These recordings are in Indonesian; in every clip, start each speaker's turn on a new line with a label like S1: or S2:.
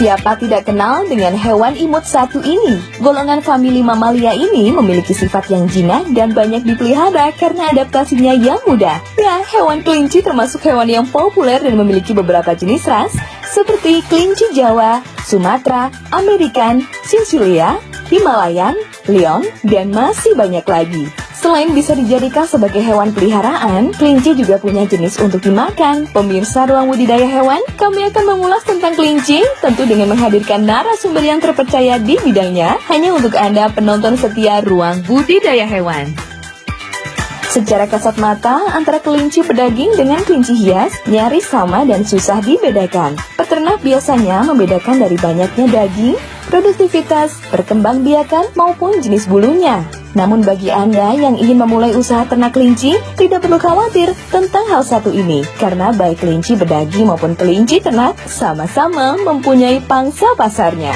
S1: Siapa tidak kenal dengan hewan imut satu ini? Golongan famili mamalia ini memiliki sifat yang jinak dan banyak dipelihara karena adaptasinya yang mudah. Ya, hewan kelinci termasuk hewan yang populer dan memiliki beberapa jenis ras, seperti kelinci Jawa, Sumatera, American, Sincilia, Himalayan, Leon, dan masih banyak lagi. Selain bisa dijadikan sebagai hewan peliharaan, kelinci juga punya jenis untuk dimakan. Pemirsa Ruang Budidaya Hewan, kami akan mengulas tentang kelinci, tentu dengan menghadirkan narasumber yang terpercaya di bidangnya, hanya untuk Anda penonton setia Ruang Budidaya Hewan. Secara kasat mata, antara kelinci pedaging dengan kelinci hias nyaris sama dan susah dibedakan. Peternak biasanya membedakan dari banyaknya daging, produktivitas, perkembangbiakan, maupun jenis bulunya. Namun bagi Anda yang ingin memulai usaha ternak kelinci, tidak perlu khawatir tentang hal satu ini, karena baik kelinci pedaging maupun kelinci ternak sama-sama mempunyai pangsa pasarnya.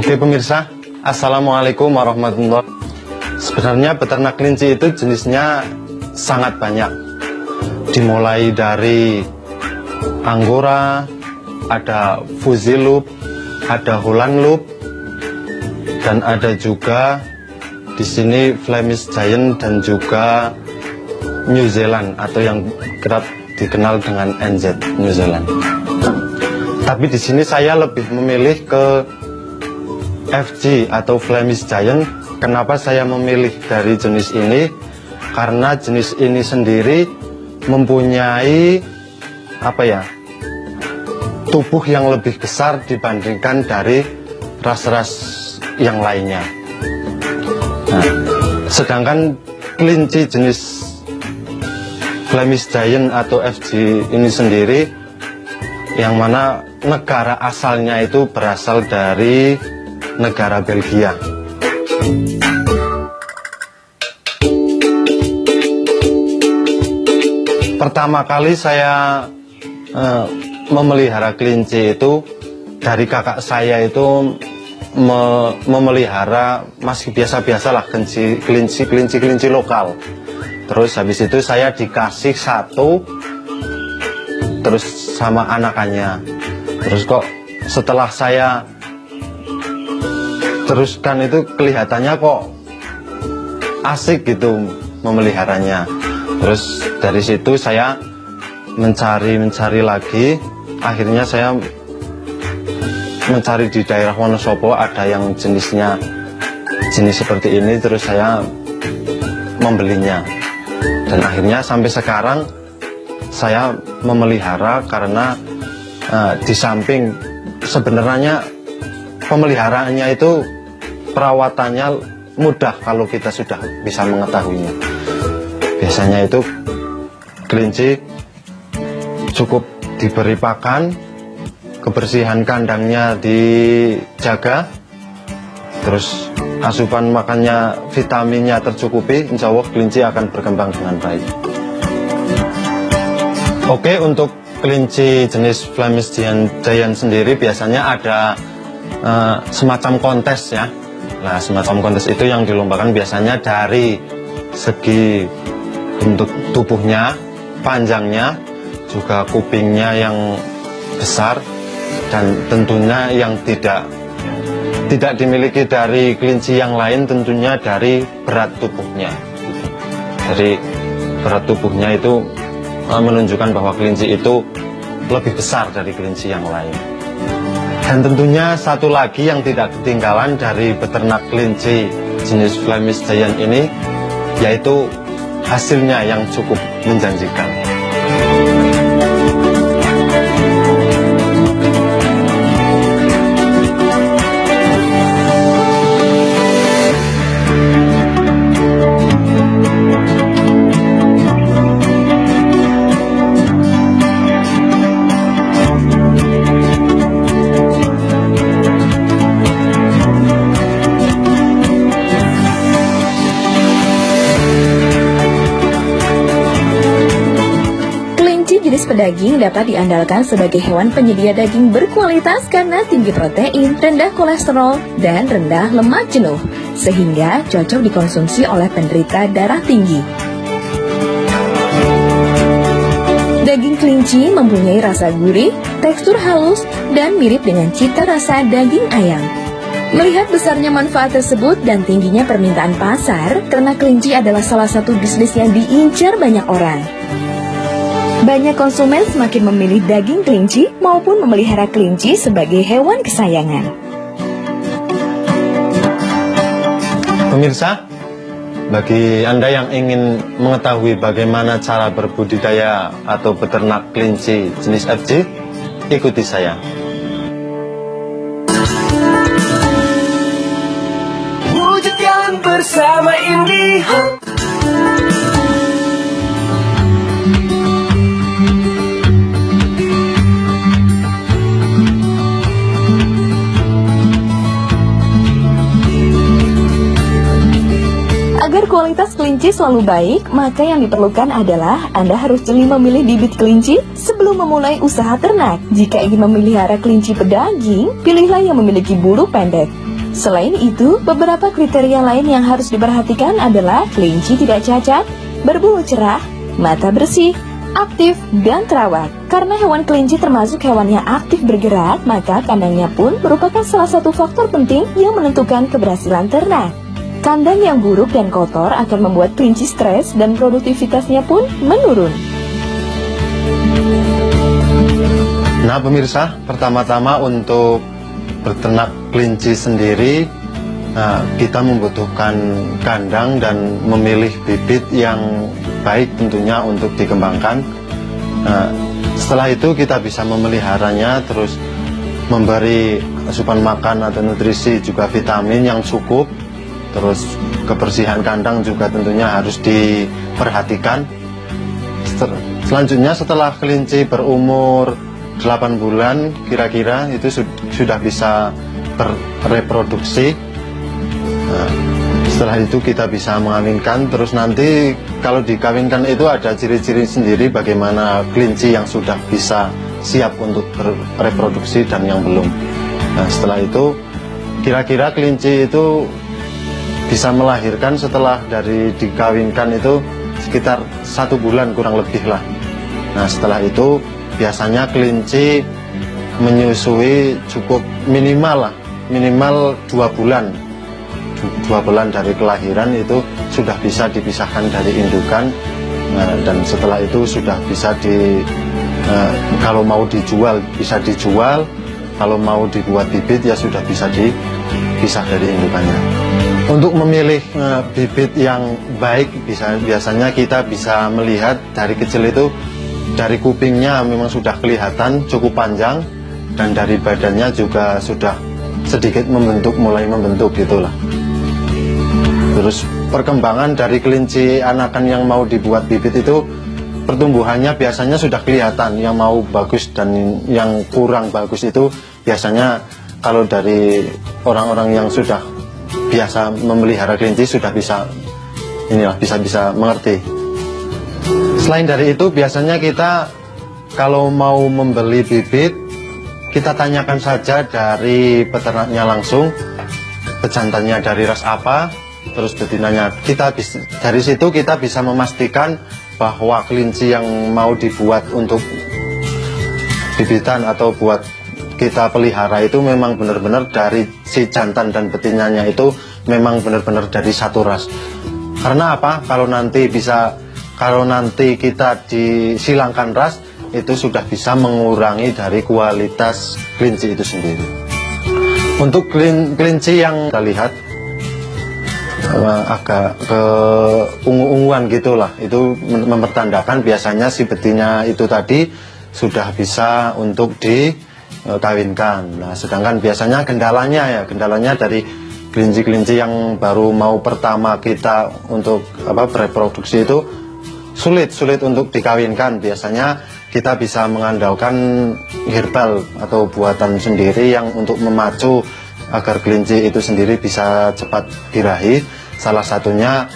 S2: Oke pemirsa, Assalamualaikum warahmatullahi wabarakatuh. Sebenarnya peternak kelinci itu jenisnya sangat banyak. Dimulai dari Angora, ada Fuzzy Loop, ada Holland Loop, dan ada juga di sini Flemish Giant dan juga New Zealand atau yang kerap dikenal dengan NZ New Zealand. Tapi di sini saya lebih memilih ke FG atau Flemish Giant. Kenapa saya memilih dari jenis ini? Karena jenis ini sendiri mempunyai tubuh yang lebih besar dibandingkan dari ras-ras yang lainnya. Nah, sedangkan kelinci jenis Flemish Giant atau FG ini sendiri, yang mana negara asalnya itu berasal dari negara Belgia. Pertama kali saya memelihara kelinci itu dari kakak saya itu memelihara masih biasa-biasalah kelinci lokal. Terus habis itu saya dikasih satu terus sama anakannya. Terus kok setelah saya teruskan itu kelihatannya kok asik gitu memeliharanya. Terus dari situ saya mencari lagi. Akhirnya saya mencari di daerah Wonosobo ada yang jenis seperti ini. Terus saya membelinya. Dan akhirnya sampai sekarang saya memelihara karena di samping sebenarnya pemeliharaannya itu perawatannya mudah kalau kita sudah bisa mengetahuinya. Biasanya itu kelinci cukup diberi pakan, kebersihan kandangnya dijaga, terus asupan makannya, vitaminnya tercukupi, insya Allah kelinci akan berkembang dengan baik. Oke, untuk kelinci jenis Flemish Giant sendiri biasanya ada semacam kontes ya. Nah, semacam kontes itu yang dilombakan biasanya dari segi bentuk tubuhnya, panjangnya, juga kupingnya yang besar, dan tentunya yang tidak dimiliki dari kelinci yang lain, tentunya dari berat tubuhnya. Jadi berat tubuhnya itu menunjukkan bahwa kelinci itu lebih besar dari kelinci yang lain. Dan tentunya satu lagi yang tidak ketinggalan dari peternak kelinci jenis Flemish Giant ini, yaitu hasilnya yang cukup menjanjikan.
S1: jenis pedaging dapat diandalkan sebagai hewan penyedia daging berkualitas karena tinggi protein, rendah kolesterol, dan rendah lemak jenuh, sehingga cocok dikonsumsi oleh penderita darah tinggi. Daging kelinci mempunyai rasa gurih, tekstur halus, dan mirip dengan cita rasa daging ayam. Melihat besarnya manfaat tersebut dan tingginya permintaan pasar, ternak kelinci adalah salah satu bisnis yang diincar banyak orang. Banyak konsumen semakin memilih daging kelinci maupun memelihara kelinci sebagai hewan kesayangan.
S2: Pemirsa, bagi Anda yang ingin mengetahui bagaimana cara berbudidaya atau beternak kelinci jenis FG, ikuti saya.
S3: Wujudkan bersama IndiHome.
S1: Agar kualitas kelinci selalu baik, maka yang diperlukan adalah Anda harus jeli memilih bibit kelinci sebelum memulai usaha ternak. Jika ingin memelihara kelinci pedaging, pilihlah yang memiliki bulu pendek. Selain itu, beberapa kriteria lain yang harus diperhatikan adalah kelinci tidak cacat, berbulu cerah, mata bersih, aktif, dan terawat. Karena hewan kelinci termasuk hewan yang aktif bergerak, maka kandangnya pun merupakan salah satu faktor penting yang menentukan keberhasilan ternak. Kandang yang buruk dan kotor akan membuat kelinci stres dan produktivitasnya pun menurun.
S2: Nah pemirsa, pertama-tama untuk berternak kelinci sendiri, kita membutuhkan kandang dan memilih bibit yang baik tentunya untuk dikembangkan. Setelah itu kita bisa memeliharanya, terus memberi asupan makan atau nutrisi juga vitamin yang cukup. Terus kebersihan kandang juga tentunya harus diperhatikan. Selanjutnya setelah kelinci berumur 8 bulan kira-kira itu sudah bisa bereproduksi. Setelah itu kita bisa mengawinkan. Terus nanti kalau dikawinkan itu ada ciri-ciri sendiri bagaimana kelinci yang sudah bisa siap untuk bereproduksi dan yang belum. Nah setelah itu kira-kira kelinci itu bisa melahirkan setelah dari dikawinkan itu sekitar 1 bulan kurang lebih lah. Nah setelah itu biasanya kelinci menyusui cukup minimal 2 bulan. 2 bulan dari kelahiran itu sudah bisa dipisahkan dari indukan. Dan setelah itu sudah bisa kalau mau dijual bisa dijual, kalau mau dibuat bibit ya sudah bisa dipisah dari indukannya. Untuk memilih bibit yang baik biasanya kita bisa melihat dari kecil itu, dari kupingnya memang sudah kelihatan cukup panjang, dan dari badannya juga sudah sedikit mulai membentuk gitulah. Terus perkembangan dari kelinci anakan yang mau dibuat bibit itu pertumbuhannya biasanya sudah kelihatan, yang mau bagus dan yang kurang bagus itu biasanya kalau dari orang-orang yang sudah biasa memelihara kelinci sudah bisa mengerti. Selain dari itu biasanya kita kalau mau membeli bibit, kita tanyakan saja dari peternaknya langsung, pejantannya dari ras apa, terus betinanya. Dari situ kita bisa memastikan bahwa kelinci yang mau dibuat untuk bibitan atau buat kita pelihara itu memang benar-benar dari si jantan dan betinanya itu memang benar-benar dari satu ras. Karena apa? Kalau nanti kita disilangkan ras, itu sudah bisa mengurangi dari kualitas kelinci itu sendiri. Untuk kelinci yang kita lihat agak ke ungu-unguan gitulah, itu mempertandakan biasanya si betina itu tadi sudah bisa untuk dikawinkan. Nah, sedangkan biasanya kendalanya dari kelinci-kelinci yang baru mau pertama kita untuk bereproduksi itu sulit untuk dikawinkan. Biasanya kita bisa mengandalkan herbal atau buatan sendiri yang untuk memacu agar kelinci itu sendiri bisa cepat birahi. Salah satunya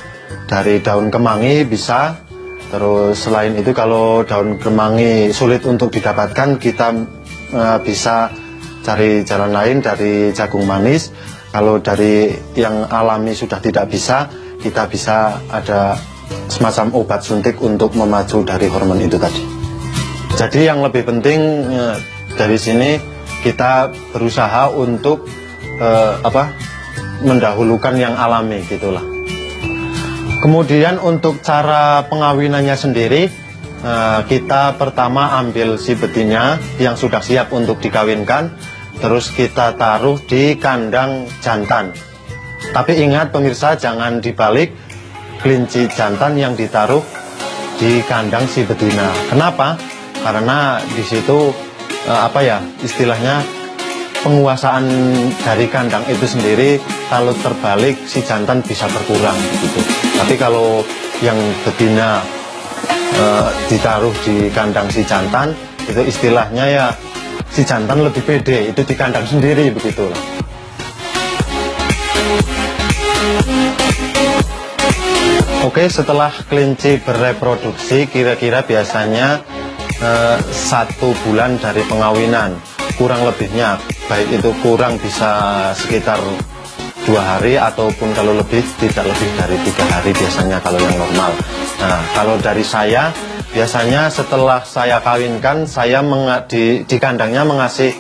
S2: dari daun kemangi bisa, Terus selain itu kalau daun kemangi sulit untuk didapatkan, kita bisa cari jalan lain dari jagung manis. Kalau dari yang alami sudah tidak bisa, kita bisa ada semacam obat suntik untuk memacu dari hormon itu tadi. Jadi yang lebih penting dari sini kita berusaha untuk mendahulukan yang alami gitulah. Kemudian untuk cara pengawinannya sendiri, kita pertama ambil si betina yang sudah siap untuk dikawinkan, terus kita taruh di kandang jantan. Tapi ingat pemirsa, jangan dibalik kelinci jantan yang ditaruh di kandang si betina. Kenapa? Karena di situ istilahnya penguasaan dari kandang itu sendiri kalau terbalik si jantan bisa berkurang gitu. Tapi kalau yang betina ditaruh di kandang si jantan, itu istilahnya ya si jantan lebih pede, itu di kandang sendiri begitulah. Oke, setelah kelinci bereproduksi kira-kira biasanya 1 bulan dari pengawinan, kurang lebihnya, baik itu kurang bisa sekitar 2 hari ataupun kalau lebih tidak lebih dari 3 hari biasanya kalau yang normal. Nah, kalau dari saya biasanya setelah saya kawinkan, saya di kandangnya mengasih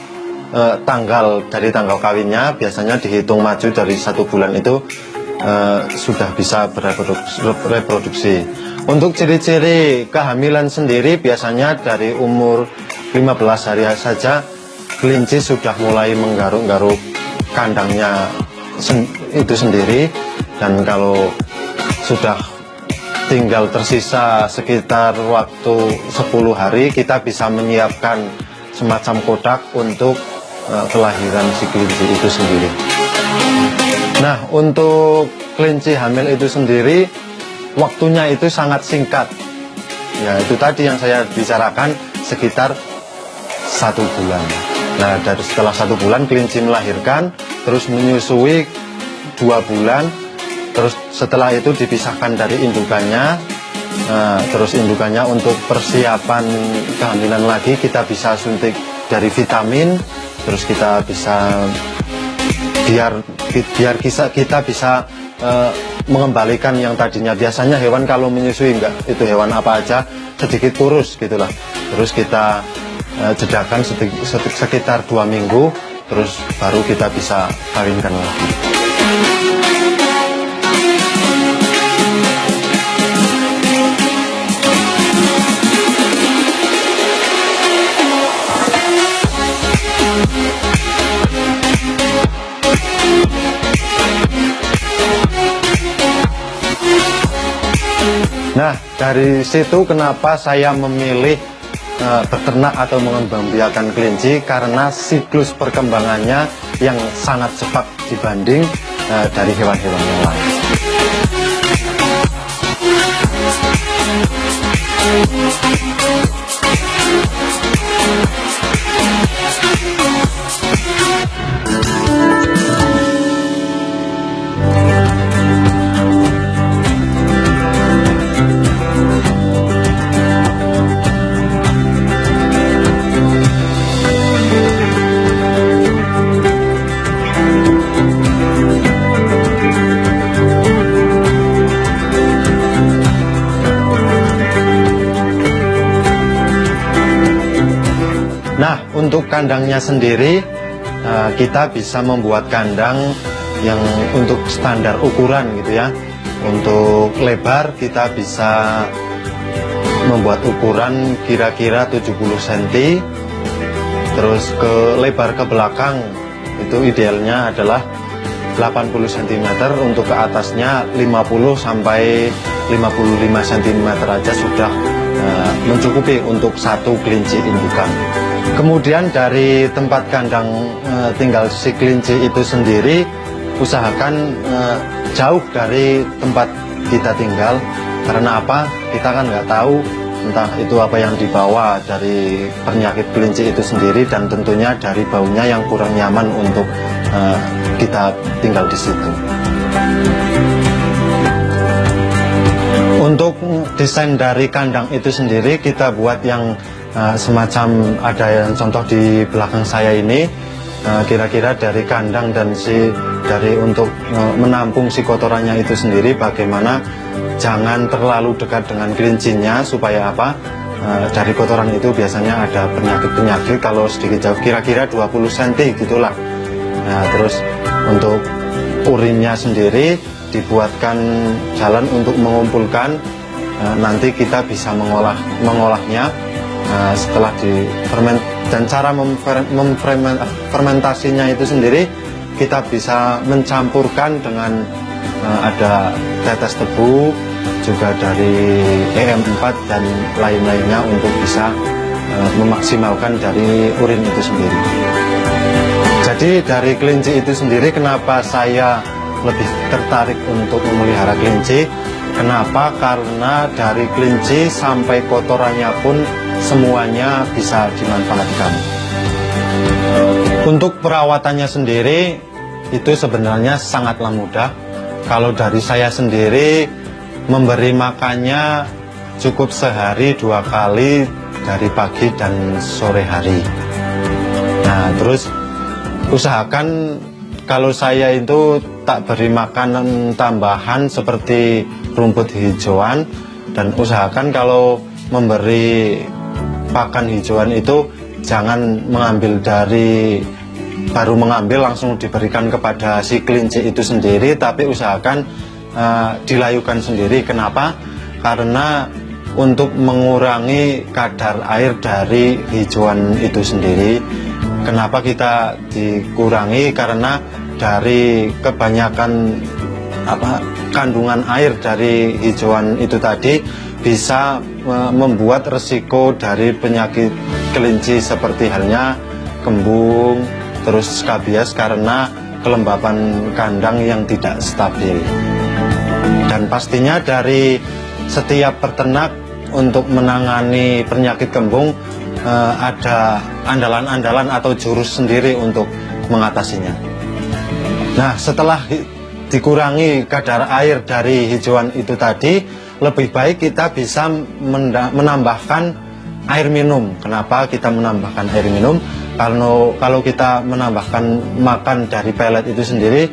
S2: tanggal dari tanggal kawinnya, biasanya dihitung maju dari 1 bulan itu sudah bisa bereproduksi. Untuk ciri-ciri kehamilan sendiri biasanya dari umur 15 hari saja kelinci sudah mulai menggaruk-garuk kandangnya itu sendiri, dan kalau sudah tinggal tersisa sekitar waktu 10 hari kita bisa menyiapkan semacam kotak untuk kelahiran si kelinci itu sendiri. Nah, untuk kelinci hamil itu sendiri waktunya itu sangat singkat. Ya, itu tadi yang saya bicarakan sekitar 1 bulan. Nah, setelah 1 bulan kelinci melahirkan, terus menyusui 2 bulan, terus setelah itu dipisahkan dari indukannya. Terus indukannya untuk persiapan kehamilan lagi kita bisa suntik dari vitamin, terus kita bisa biar kita bisa mengembalikan yang tadinya biasanya hewan kalau menyusui itu hewan apa aja sedikit kurus gitulah, terus kita jedakan sekitar 2 minggu, terus baru kita bisa kawinkan lagi. Nah, dari situ kenapa saya memilih beternak atau mengembangbiakan kelinci, karena siklus perkembangannya yang sangat cepat dibanding dari hewan-hewan yang lain. Nah, untuk kandangnya sendiri kita bisa membuat kandang yang untuk standar ukuran gitu ya. Untuk lebar kita bisa membuat ukuran kira-kira 70 cm. Terus lebar ke belakang itu idealnya adalah 80 cm, untuk ke atasnya 50 sampai 55 cm aja sudah mencukupi untuk 1 kelinci indukan. Kemudian dari tempat kandang tinggal si kelinci itu sendiri, usahakan jauh dari tempat kita tinggal. Karena apa? Kita kan nggak tahu entah itu apa yang dibawa dari penyakit kelinci itu sendiri, dan tentunya dari baunya yang kurang nyaman untuk kita tinggal di situ. Untuk desain dari kandang itu sendiri kita buat yang semacam ada yang contoh di belakang saya ini, kira-kira dari kandang dan dari untuk menampung si kotorannya itu sendiri, bagaimana jangan terlalu dekat dengan kelincinya supaya apa? Dari kotoran itu biasanya ada penyakit-penyakit, kalau sedikit jauh kira-kira 20 cm gitulah. Nah, terus untuk urinnya sendiri dibuatkan jalan untuk mengumpulkan, nanti kita bisa mengolahnya setelah dan cara fermentasinya itu sendiri kita bisa mencampurkan dengan ada tetes tebu juga dari EM4 dan lain-lainnya untuk bisa memaksimalkan dari urin itu sendiri. Jadi dari kelinci itu sendiri, kenapa saya lebih tertarik untuk memelihara kelinci? Kenapa? Karena dari kelinci sampai kotorannya pun semuanya bisa dimanfaatkan. Untuk perawatannya sendiri itu sebenarnya sangatlah mudah. Kalau dari saya sendiri memberi makannya cukup sehari 2 kali dari pagi dan sore hari. Nah, terus usahakan kalau saya itu tak beri makanan tambahan seperti rumput hijauan, dan usahakan kalau memberi pakan hijauan itu jangan baru mengambil langsung diberikan kepada si kelinci itu sendiri, tapi usahakan dilayukan sendiri. Kenapa? Karena untuk mengurangi kadar air dari hijauan itu sendiri. Kenapa kita dikurangi? Karena dari kebanyakan kandungan air dari hijauan itu tadi bisa membuat resiko dari penyakit kelinci seperti halnya kembung, terus skabies karena kelembapan kandang yang tidak stabil. Dan pastinya dari setiap peternak untuk menangani penyakit kembung ada andalan-andalan atau jurus sendiri untuk mengatasinya. Nah, setelah dikurangi kadar air dari hijauan itu tadi, lebih baik kita bisa menambahkan air minum. Kenapa kita menambahkan air minum? Karena kalau kita menambahkan makan dari pelet itu sendiri,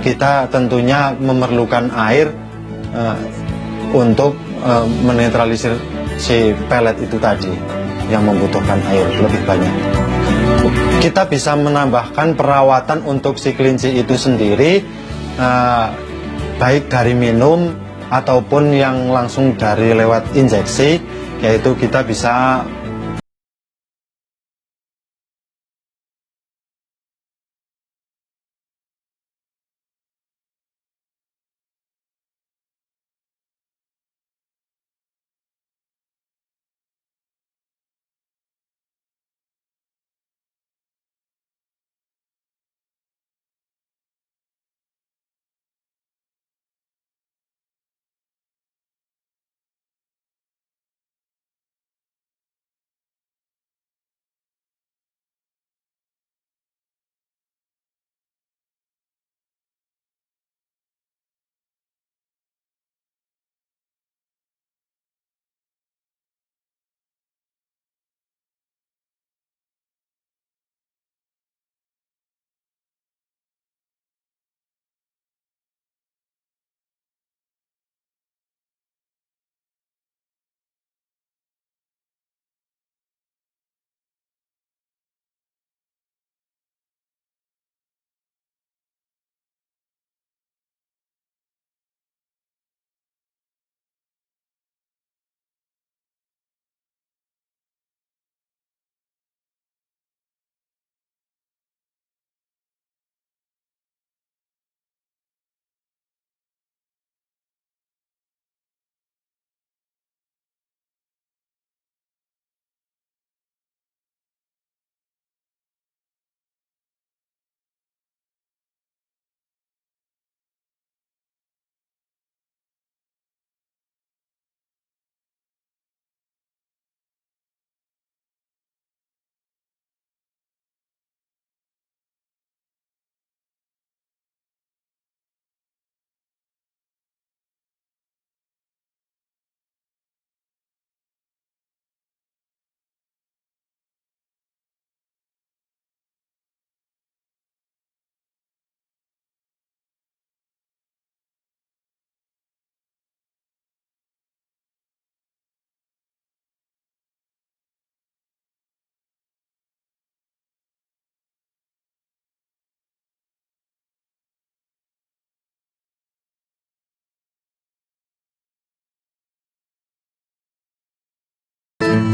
S2: kita tentunya memerlukan air untuk menetralisir si pelet itu tadi yang membutuhkan air lebih banyak. Kita bisa menambahkan perawatan untuk si kelinci itu sendiri, baik dari minum ataupun yang langsung dari lewat injeksi, yaitu kita bisa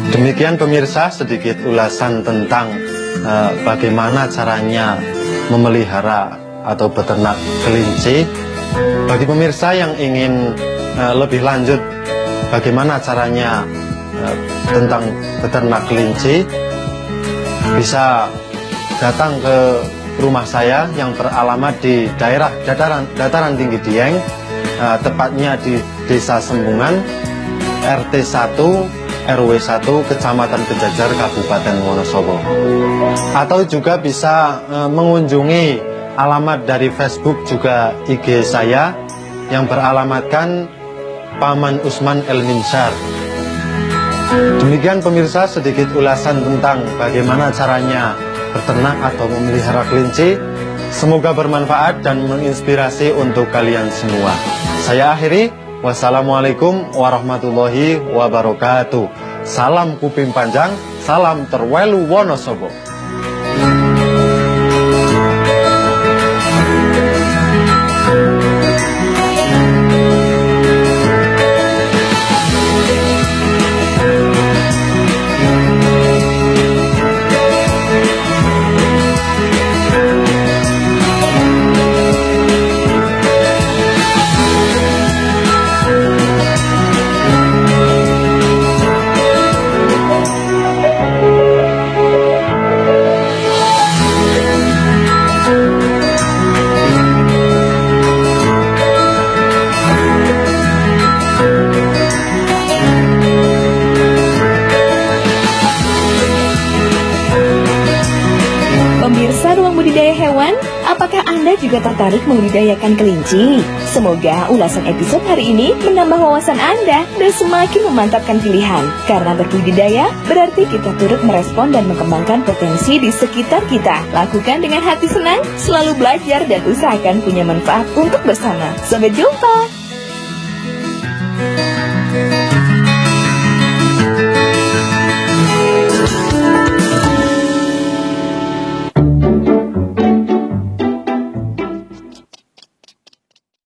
S2: Demikian pemirsa, sedikit ulasan tentang bagaimana caranya memelihara atau beternak kelinci. Bagi pemirsa yang ingin lebih lanjut bagaimana caranya tentang beternak kelinci, bisa datang ke rumah saya yang beralamat di daerah dataran tinggi Dieng, tepatnya di Desa Sembungan, RT 1 RW 1 Kecamatan Penjajar Kabupaten Wonosobo. Atau juga bisa mengunjungi alamat dari Facebook juga IG saya yang beralamatkan Paman Usman Elminsar. Demikian pemirsa, sedikit ulasan tentang bagaimana caranya beternak atau memelihara kelinci. Semoga bermanfaat dan menginspirasi untuk kalian semua. Saya akhiri. Wassalamualaikum warahmatullahi wabarakatuh. Salam kuping panjang, salam terwelu Wonosobo.
S1: Pemirsa Ruang Budidaya Hewan, apakah Anda juga tertarik membudidayakan kelinci? Semoga ulasan episode hari ini menambah wawasan Anda dan semakin memantapkan pilihan. Karena berbudidaya berarti kita turut merespon dan mengembangkan potensi di sekitar kita. Lakukan dengan hati senang, selalu belajar dan usahakan punya manfaat untuk bersama. Sampai jumpa!